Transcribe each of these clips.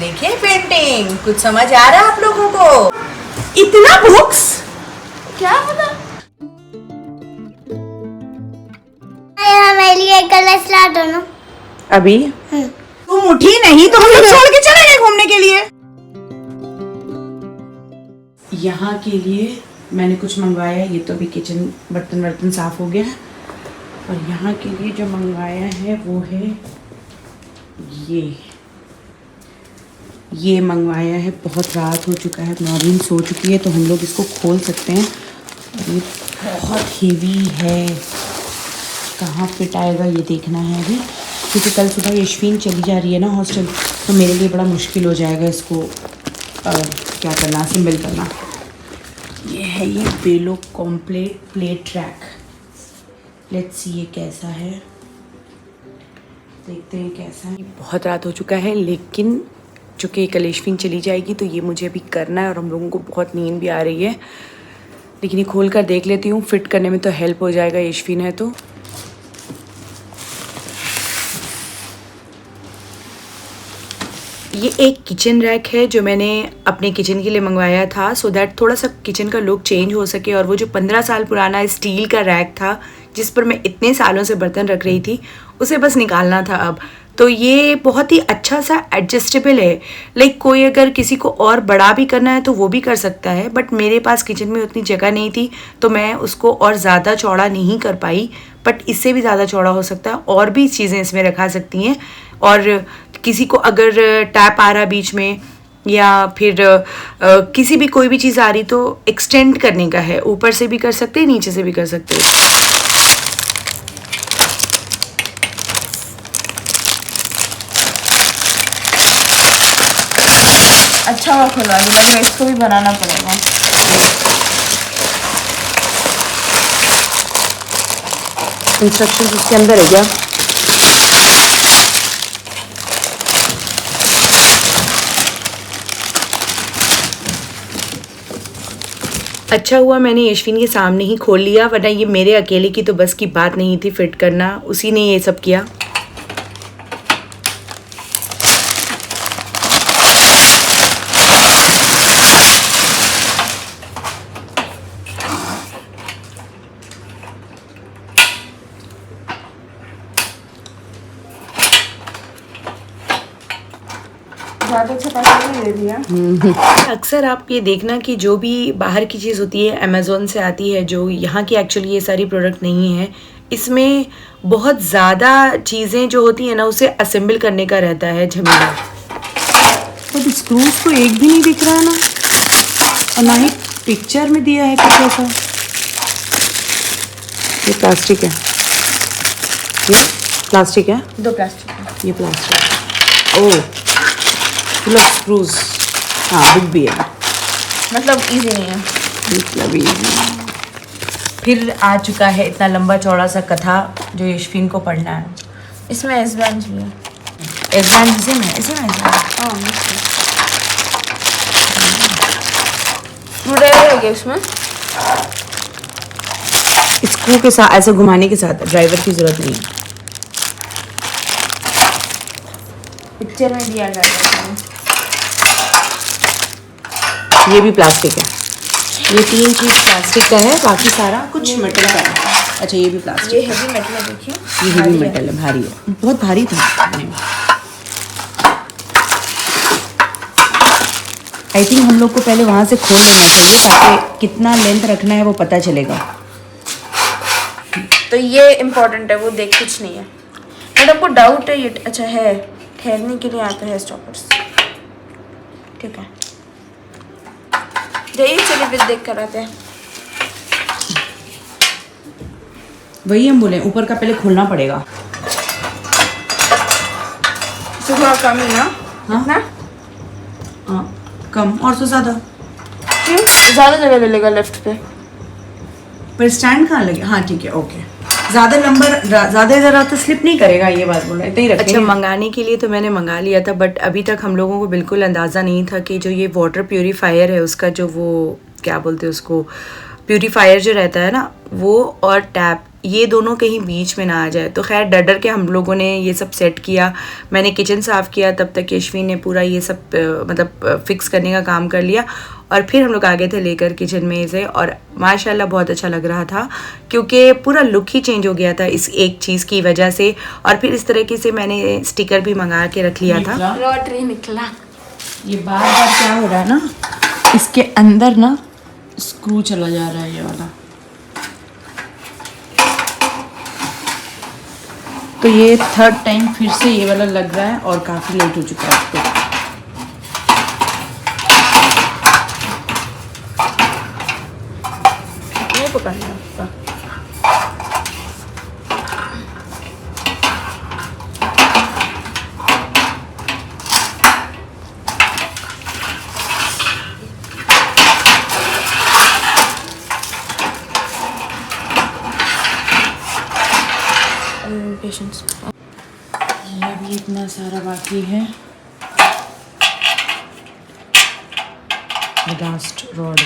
देखिए पेंटिंग, कुछ समझ आ रहा है आप लोगों को? इतना बुक्स क्या पता। हमारे लिए कलश ला दो ना अभी तुम उठी नहीं तो हम लोग छोड़ के चले गए घूमने के लिए। यहाँ के लिए मैंने कुछ मंगवाया है। ये तो अभी किचन बर्तन साफ हो गया है। और यहाँ के लिए जो मंगवाया है वो है ये मंगवाया है। बहुत रात हो चुका है, नॉर्मल सो चुकी है, तो हम लोग इसको खोल सकते हैं। ये बहुत हेवी है, कहाँ फिट आएगा ये देखना है अभी, क्योंकि कल सुबह यशवीन चली जा रही है ना हॉस्टल, तो मेरे लिए बड़ा मुश्किल हो जाएगा इसको क्या करना, असेंबल करना। ये है ये below complete plate track. Let's see ये कैसा है, देखते हैं कैसा है। बहुत रात हो चुका है, लेकिन चूँकि कल यशवीन चली जाएगी तो ये मुझे अभी करना है और हम लोगों को बहुत नींद भी आ रही है। लेकिन ये खोल कर देख लेती हूँ, फिट करने में तो हेल्प हो जाएगा, यशवीन है तो। ये एक किचन रैक है जो मैंने अपने किचन के लिए मंगवाया था, सो दैट थोड़ा सा किचन का लुक चेंज हो सके। और वो जो 15 साल पुराना स्टील का रैक था जिस पर मैं इतने सालों से बर्तन रख रही थी, उसे बस निकालना था अब। तो ये बहुत ही अच्छा सा एडजस्टेबल है। लाइक कोई अगर किसी को और बड़ा भी करना है तो वो भी कर सकता है, बट मेरे पास किचन में उतनी जगह नहीं थी तो मैं उसको और ज़्यादा चौड़ा नहीं कर पाई। बट इससे भी ज़्यादा चौड़ा हो सकता है, और भी चीज़ें इसमें रखा सकती हैं। और किसी को अगर टैप आ रहा बीच में या फिर किसी भी कोई भी चीज़ आ रही तो एक्सटेंड करने का है, ऊपर से भी कर सकते हैं, नीचे से भी कर सकते हैं। अच्छा हुआ खुलवा दी, मुझे इसको भी बनाना पड़ेगा। इंस्ट्रक्शन उसके अंदर है क्या? अच्छा हुआ मैंने यशवीन के सामने ही खोल लिया, वरना ये मेरे अकेले की तो बस की बात नहीं थी फिट करना, उसी ने ये सब किया। अक्सर आप ये देखना कि जो भी बाहर की चीज़ होती है अमेज़ोन से आती है, जो यहाँ की एक्चुअली ये सारी प्रोडक्ट नहीं है, इसमें बहुत ज़्यादा चीज़ें जो होती हैं ना उसे असेंबल करने का रहता है झमेला। तो स्क्रूज तो एक भी नहीं दिख रहा है ना, और ना ही पिक्चर में दिया है कुछ ऐसा। ये प्लास्टिक है, ये प्लास्टिक है, दो प्लास्टिक है, ये plastic. Oh full of screws. हाँ बुक भी है, मतलब इजी नहीं है, मतलब इजी। फिर आ चुका है इतना लंबा चौड़ा सा कथा जो यशवीन को पढ़ना है। इसमें एस बैंड भी है, एस बैंड इसी में स्क्रू इसमें स्क्रू के साथ ऐसे घुमाने के साथ, ड्राइवर की जरूरत नहीं है। पिक्चर में दिया गया है। ये भी प्लास्टिक है, ये 3 चीज़ प्लास्टिक का है, बाकी सारा कुछ मेटल का है। अच्छा ये भी प्लास्टिक, ये हेवी मेटल है, देखिए ये हेवी मेटल है, भारी है, बहुत भारी था। आई थिंक हम लोग को पहले वहाँ से खोल लेना चाहिए ताकि कितना लेंथ रखना है वो पता चलेगा। तो ये इम्पोर्टेंट है, वो देख कुछ नहीं है। बट आपको डाउट है ये अच्छा है, ठहरने के लिए आता है स्टॉपर्स, ठीक है। जाइए चलिए फिर देख कर आते हैं। वही हम बोले ऊपर का पहले खोलना पड़ेगा। सुबह कम ही ना? हाँ ना? हाँ कम, और तो ज़्यादा क्यों? ज़्यादा जगह ले लेगा लेफ्ट पे, पर स्टैंड कहाँ लगे? हाँ ठीक है, ओके। ज़्यादा नंबर ज़्यादा ज़रा तो स्लिप नहीं करेगा, ये बात बोल रहा है, इतना ही रखेंगे। अच्छा मंगाने के लिए तो मैंने मंगा लिया था, बट अभी तक हम लोगों को बिल्कुल अंदाज़ा नहीं था कि जो ये वाटर प्यूरीफायर है उसका जो वो क्या बोलते हैं उसको, प्यूरीफायर जो रहता है ना वो, और टैप ये दोनों कहीं बीच में ना आ जाए। तो खैर डर डर के हम लोगों ने ये सब सेट किया। मैंने किचन साफ़ किया, तब तक यशवी ने पूरा ये सब मतलब फिक्स करने का काम कर लिया। और फिर हम लोग आ गए थे लेकर किचन में इसे, और माशाल्लाह बहुत अच्छा लग रहा था क्योंकि पूरा लुक ही चेंज हो गया था इस एक चीज़ की वजह से। और फिर इस तरीके से मैंने स्टिकर भी मंगा के रख लिया था। लॉटरी निकला। ये बार बार क्या हो रहा है ना, इसके अंदर ना स्क्रू चला जा रहा है ये वाला। तो ये थर्ड टाइम फिर से ये वाला लग रहा है और काफ़ी लेट हो चुका है तो। ये पकड़ना है उसका। पेशेंस। ये भी इतना सारा बाकी है। Last rod.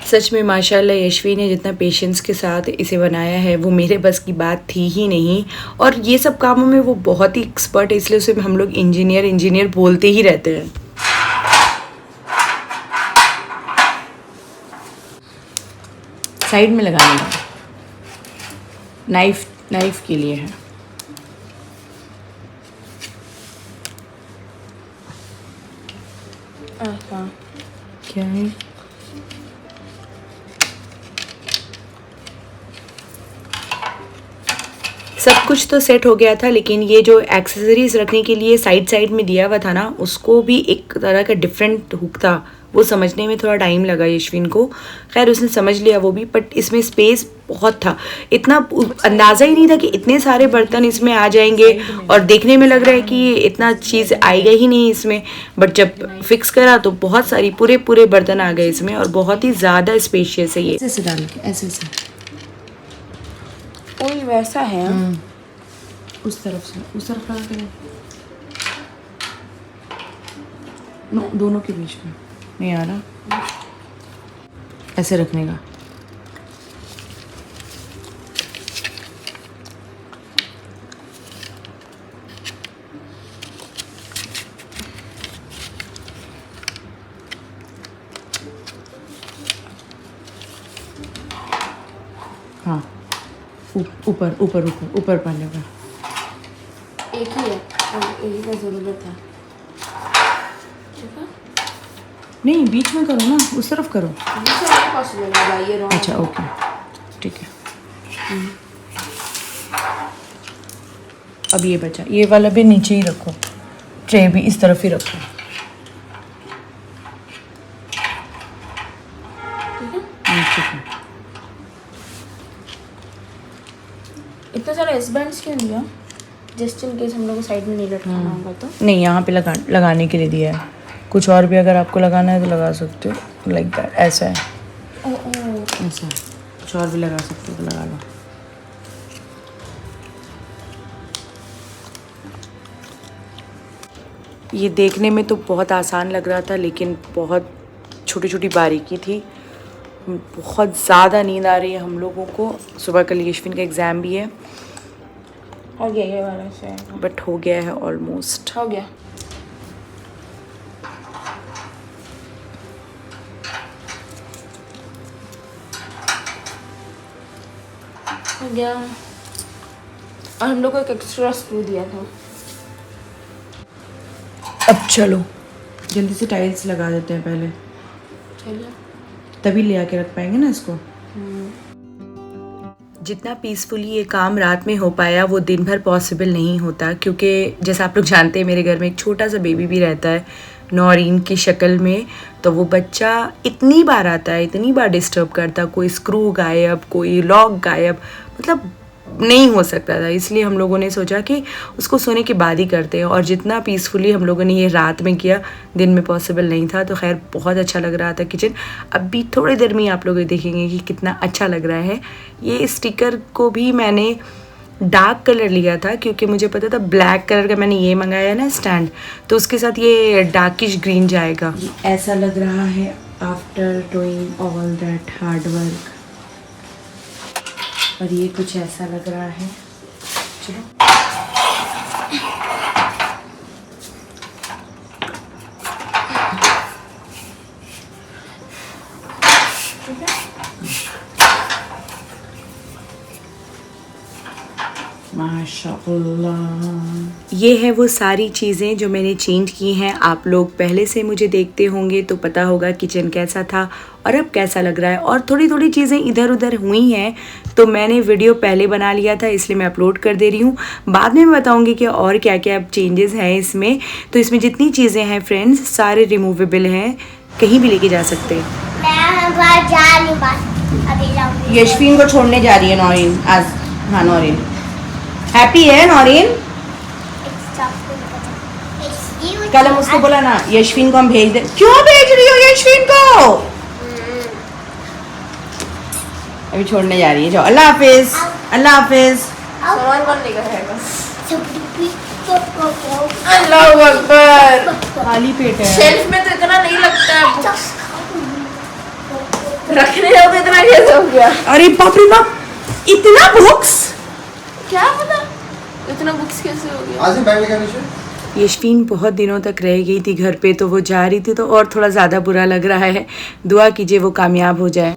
सच में माशाल्लाह यशवी ने जितना पेशेंस के साथ इसे बनाया है वो मेरे बस की बात थी ही नहीं। और ये सब कामों में वो बहुत ही एक्सपर्ट है, इसलिए उसे हम लोग इंजीनियर बोलते ही रहते हैं। साइड में लगाने लगा, नाइफ के लिए है। क्या है? सब कुछ तो सेट हो गया था, लेकिन ये जो एक्सेसरीज रखने के लिए साइड में दिया हुआ था ना, उसको भी एक तरह का डिफरेंट हुक था। वो समझने में थोड़ा टाइम लगा यशविन को। खैर उसने समझ लिया वो भी, बट इसमें स्पेस बहुत था। इतना अंदाज़ा ही नहीं था कि इतने सारे बर्तन इसमें आ जाएंगे, और देखने में लग रहा है कि इतना चीज़ आएगा ही नहीं इसमें। बट जब फिक्स करा तो बहुत सारी पूरे बर्तन आ गए इसमें, और बहुत ही ज़्यादा स्पेशियस है ये। ऐसे डाल के ऐसे कोई वैसा है। उस तरफ लगा के नो, दोनों के बीच में नहीं आ रहा। ऐसे रखने का। हाँ, ऊपर पाने का। एक ही है, एक ही का ज़रूरत है। नहीं, बीच में करो ना, उस तरफ करो। पॉसिबल है ये रॉन्ग। अच्छा ओके, ठीक है। अब ये बचा, ये वाला भी नीचे ही रखो, ट्रे भी इस तरफ ही रखो। ठीक है। इतना सारा एस बैंड्स क्यों दिया? जस्ट इन केस हम लोग को साइड में नहीं लटकाना होगा तो। नहीं, यहाँ पे लगाने के लिए दिया है। कुछ और भी अगर आपको लगाना है तो लगा सकते हो, लाइक दैट। ऐसा है, ऐसा है। कुछ और भी लगा सकते हो तो लगा लो। ये देखने में तो बहुत आसान लग रहा था, लेकिन बहुत छोटी बारीकी थी। बहुत ज़्यादा नींद आ रही है हम लोगों को। सुबह कल यशविन का एग्ज़ाम भी है। हो गया ये वाला से, बट हो गया है ऑलमोस्ट। हो गया। हो गया। और हम लोग को एक एक्स्ट्रा स्क्रू दिया था। अब चलो जल्दी से टाइल्स लगा देते हैं पहले, चलिए तभी ले आके रख पाएंगे ना इसको। जितना पीसफुली ये काम रात में हो पाया वो दिन भर पॉसिबल नहीं होता, क्योंकि जैसा आप लोग जानते हैं मेरे घर में एक छोटा सा बेबी भी रहता है नौरीन की शक्ल में। तो वो बच्चा इतनी बार आता है, इतनी बार डिस्टर्ब करता, कोई स्क्रू गायब, कोई लॉक गायब, मतलब नहीं हो सकता था। इसलिए हम लोगों ने सोचा कि उसको सोने के बाद ही करते हैं, और जितना पीसफुली हम लोगों ने ये रात में किया, दिन में पॉसिबल नहीं था। तो खैर बहुत अच्छा लग रहा था किचन। अब भी थोड़ी देर में आप लोग देखेंगे कि कितना अच्छा लग रहा है। ये स्टिकर को भी मैंने डार्क कलर लिया था, क्योंकि मुझे पता था ब्लैक कलर का मैंने ये मंगाया ना स्टैंड, तो उसके साथ ये डार्किश ग्रीन जाएगा। ऐसा लग रहा है after doing all that hard work. और ये कुछ ऐसा लग रहा है। चलो माशाअल्लाह। ये है वो सारी चीज़ें जो मैंने चेंज की हैं। आप लोग पहले से मुझे देखते होंगे तो पता होगा किचन कैसा था और अब कैसा लग रहा है। और थोड़ी थोड़ी चीज़ें इधर उधर हुई हैं तो मैंने वीडियो पहले बना लिया था, इसलिए मैं अपलोड कर दे रही हूँ। बाद में मैं बताऊँगी कि और क्या क्या चेंजेस हैं इसमें। तो इसमें जितनी चीज़ें हैं फ्रेंड्स सारे रिमूवेबल हैं, कहीं भी लेके जा सकते हैं। मैं बाहर जा नहीं पाती, अभी जाऊंगी। यशवीन को छोड़ने जा रही है नौरीन आज। हाँ नौरीन हैप्पी है नौरीन। कल हम उसको बोला ना यशवीन को हम भेज दे। क्यों भेज रही हो यशवीन को? अभी छोड़ने जा रही है। जाओ अल्लाह हाफिज। अल्लाह हाफिज। सामान कौन लेकर आएगा? अल्लाह अकबर। खाली पेट है। शेल्फ में तो इतना नहीं लगता है, रखने जाओ तो इतना कैसे हो गया? अरे बाप रे बाप, इतना बुक्स। क्या पता इतना बुक्स कैसे हो गया? आज ही बैग लेकर नीचे। यशवीन बहुत दिनों तक रह गई थी घर पे, तो वो जा रही थी तो और थोड़ा ज़्यादा बुरा लग रहा है। दुआ कीजिए वो कामयाब हो जाए।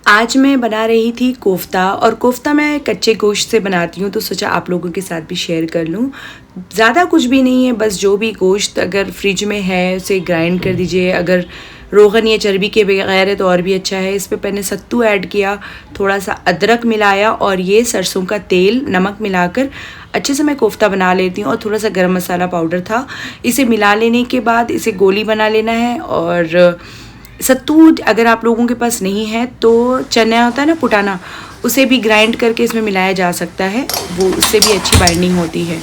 आज मैं बना रही थी कोफ्ता, और कोफ्ता मैं कच्चे गोश्त से बनाती हूँ तो सोचा आप लोगों के साथ भी शेयर कर लूँ। ज़्यादा कुछ भी नहीं है, बस जो भी गोश्त अगर फ्रिज में है उसे ग्राइंड कर दीजिए। अगर रोगन या चर्बी के बगैर है तो और भी अच्छा है। इस पर मैंने सत्तू ऐड किया, थोड़ा सा अदरक मिलाया और ये सरसों का तेल नमक मिलाकर अच्छे से मैं कोफ्ता बना लेती हूँ। और थोड़ा सा गरम मसाला पाउडर था। इसे मिला लेने के बाद इसे गोली बना लेना है। और सत्तू अगर आप लोगों के पास नहीं है तो चना होता है ना पुटाना, उसे भी ग्राइंड करके इसमें मिलाया जा सकता है, वो उससे भी अच्छी बाइंडिंग होती है।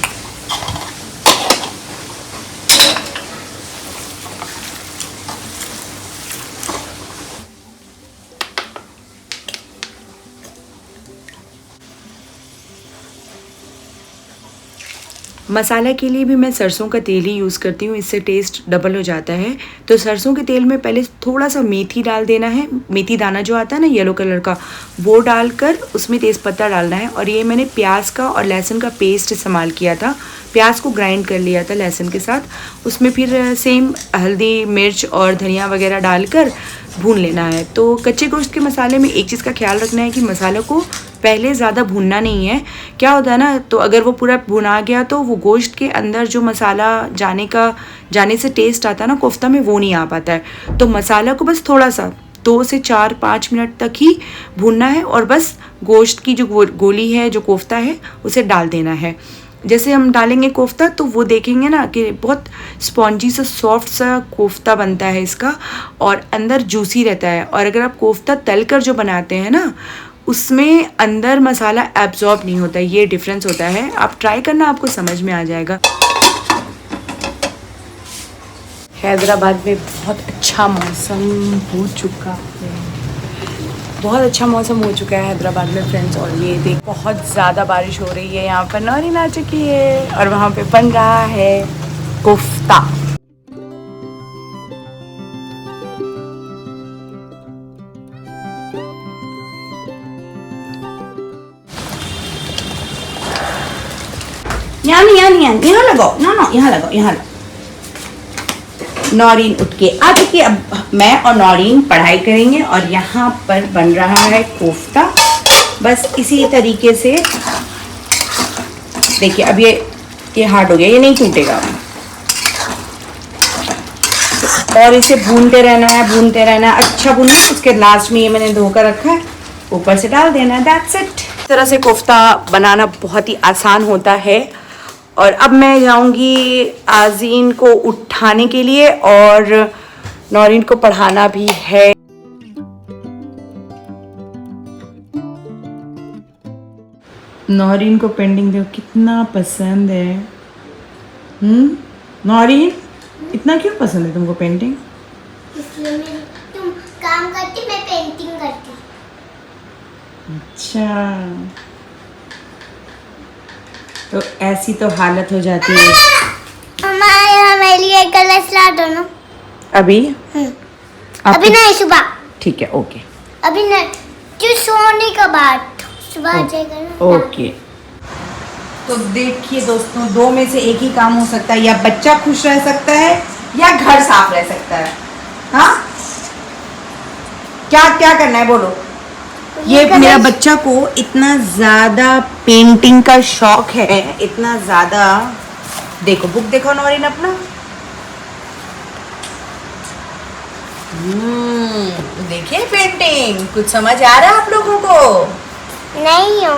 मसाला के लिए भी मैं सरसों का तेल ही यूज़ करती हूँ, इससे टेस्ट डबल हो जाता है। तो सरसों के तेल में पहले थोड़ा सा मेथी डाल देना है, मेथी दाना जो आता है ना येलो कलर का, वो डालकर उसमें तेज़पत्ता डालना है। और ये मैंने प्याज का और लहसुन का पेस्ट इस्तेमाल किया था, प्याज को ग्राइंड कर लिया था लहसुन के साथ। उसमें फिर सेम हल्दी मिर्च और धनिया वगैरह डालकर भून लेना है। तो कच्चे गोश्त के मसाले में एक चीज़ का ख्याल रखना है कि मसालों को पहले ज़्यादा भूनना नहीं है। क्या होता है ना, तो अगर वो पूरा भुना गया तो वो गोश्त के अंदर जो मसाला जाने से टेस्ट आता है ना कोफ्ता में, वो नहीं आ पाता है। तो मसाला को बस थोड़ा सा 2 से 4-5 मिनट तक ही भूनना है और बस गोश्त की जो गोली है, जो कोफ्ता है, उसे डाल देना है। जैसे हम डालेंगे कोफ्ता तो वो देखेंगे ना कि बहुत स्पॉन्जी सा सॉफ्ट सा कोफ्ता बनता है इसका, और अंदर जूसी रहता है। और अगर आप कोफ्ता तल कर जो बनाते हैं ना, उसमें अंदर मसाला एब्जॉर्ब नहीं होता, ये डिफरेंस होता है। आप ट्राई करना, आपको समझ में आ जाएगा। हैदराबाद में बहुत अच्छा मौसम हो चुका है, बहुत अच्छा मौसम हो चुका है हैदराबाद में फ्रेंड्स। और ये देख बहुत ज़्यादा बारिश हो रही है। यहाँ पर नौरीन आ चुकी है और वहाँ पे बन रहा है कोफ्ता। यहाँ लगाओ, ना यहाँ लगाओ, यहाँ लगाओ। नौरीन उठ के आ चुकी है। अब मैं और नौरीन पढ़ाई करेंगे और यहाँ पर बन रहा है कोफ्ता। बस इसी तरीके से देखिए, अब ये हार्ड हो गया, ये नहीं टूटेगा। और इसे भूनते रहना है, अच्छा भूनना है। उसके लास्ट में ये मैंने धोकर रखा है, ऊपर से डाल देना है, दैट्स इट। इस तरह से कोफ्ता बनाना बहुत ही आसान होता है। और अब मैं जाऊंगी आज़ीन को उठाने के लिए और नौरीन को पढ़ाना भी है। नौरीन को पेंटिंग देखो कितना पसंद है। नौरीन, इतना क्यों पसंद है तुमको पेंटिंग? इसलिए तुम काम करती, मैं पेंटिंग करती। अच्छा, तो ऐसी तो हालत हो जाती है हमारे लिए कलश ला दो ना। अभी। अभी नहीं, सुबह। ठीक है, ओके अभी नहीं, जो सोने का बाद सुबह आ जाएगा ना। ओके। तो देखिए दोस्तों, दो में से एक ही काम हो सकता है, या बच्चा खुश रह सकता है या घर साफ रह सकता है। हाँ, क्या क्या करना है बोलो। ये मेरा बच्चा को इतना ज्यादा पेंटिंग का शौक है, इतना ज्यादा। देखो बुक देखो नौरीन अपना। देखिए पेंटिंग, कुछ समझ आ रहा है आप लोगों को? नहीं हो।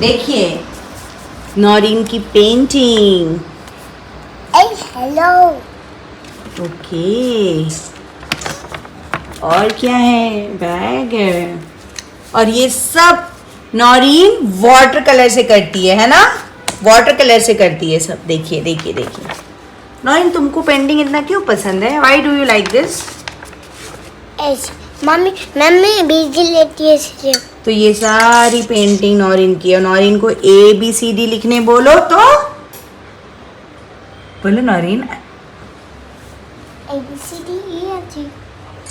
देखिए नौरीन की पेंटिंग। हेलो। ओके, और क्या है? बैग है। और ये सब नौरीन वाटर कलर से करती है ना? वाटर कलर से करती है सब। देखिए देखिए देखिए नौरीन, तुमको पेंटिंग इतना क्यों पसंद है? Why do you like this? Mummy mummy बिजली लेती है इसलिए। तो ये सारी पेंटिंग नौरीन की है। नौरीन को ABCD लिखने बोलो तो बोलो नौरीन।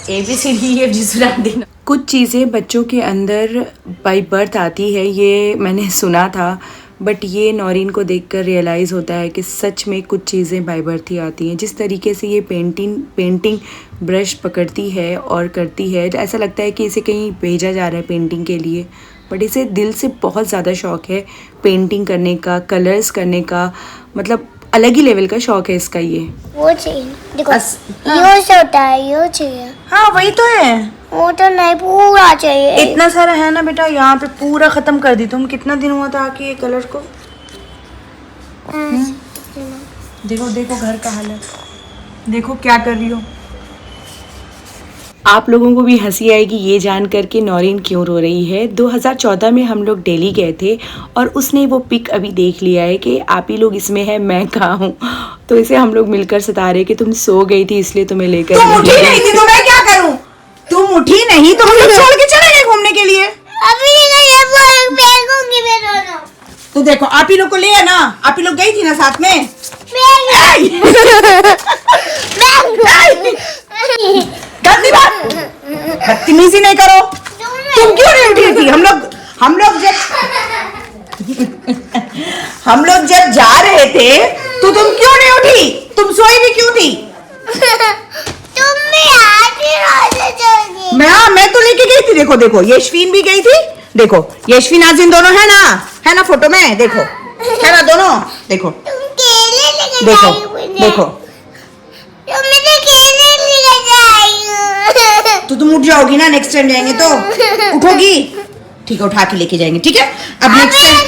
ABCD सुना देना। कुछ चीज़ें बच्चों के अंदर बाय बर्थ आती है, ये मैंने सुना था, बट ये नौरीन को देखकर रियलाइज़ होता है कि सच में कुछ चीज़ें बाय बर्थ ही आती हैं। जिस तरीके से ये पेंटिंग ब्रश पकड़ती है और करती है, ऐसा लगता है कि इसे कहीं भेजा जा रहा है पेंटिंग के लिए, बट इसे दिल से बहुत ज़्यादा शौक़ है पेंटिंग करने का, कलर्स करने का, मतलब अलग ही लेवल का शौक़ है इसका। ये वो चाहिए, देखो हाँ। यो होता है, यो चाहिए। हाँ वही तो है। वो तो नहीं, पूरा चाहिए। इतना सारा है ना बेटा, यहाँ पे पूरा खत्म कर दी तुम। कितना दिन हुआ था आके ये कलर को? देखो देखो घर का हालत, देखो क्या कर रही हो। आप लोगों को भी हंसी आएगी ये जानकर कि नौरीन क्यों रो रही है। 2014 में हम लोग दिल्ली गए थे और उसने वो पिक अभी देख लिया है कि आप ही लोग इसमें है, मैं कहाँ हूँ। तो इसे हम लोग मिलकर सता रहे कि तुम सो गई थी इसलिए तुम्हें लेकर। तुम उठी नहीं थी तो मैं क्या करूँ? तुम उठी नहीं तो हम लोग छोड़ के चले गए घूमने के लिए। अभी नहीं, फेंकूंगी मैं दोनों। तो देखो आप ही लोग को ले ना, आप ही लोग गई थी ना साथ में। गंदी बात, बदतमीजी नहीं करो। तुम क्यों नहीं उठी थी? हम लोग जब जा रहे थे तो तुम क्यों नहीं उठी? तुम सोई भी क्यों थी? मैं तो लेके गई थी। देखो देखो यशवीन भी गई थी। देखो यशवीन आजिन दोनों है ना फोटो में? देखो है ना दोनों? देखो देखो देखो। तो तुम उठ जाओगी ना नेक्स्ट टाइम जाएंगे तो? उठोगी? ठीक है, उठा के लेके जाएंगे। ठीक है, अब नेक्स्ट टाइम